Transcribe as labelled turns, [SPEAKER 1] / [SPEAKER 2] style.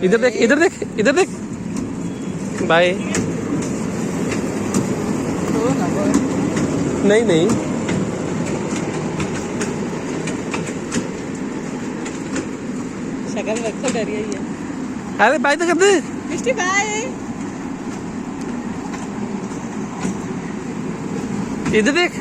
[SPEAKER 1] इधर देख इधर देख इधर देख बाय नहीं नहीं
[SPEAKER 2] शक्ल रख तो डरी ही है।
[SPEAKER 1] अरे बाय तो कर दे
[SPEAKER 2] मिष्टी बाय।
[SPEAKER 1] इधर देख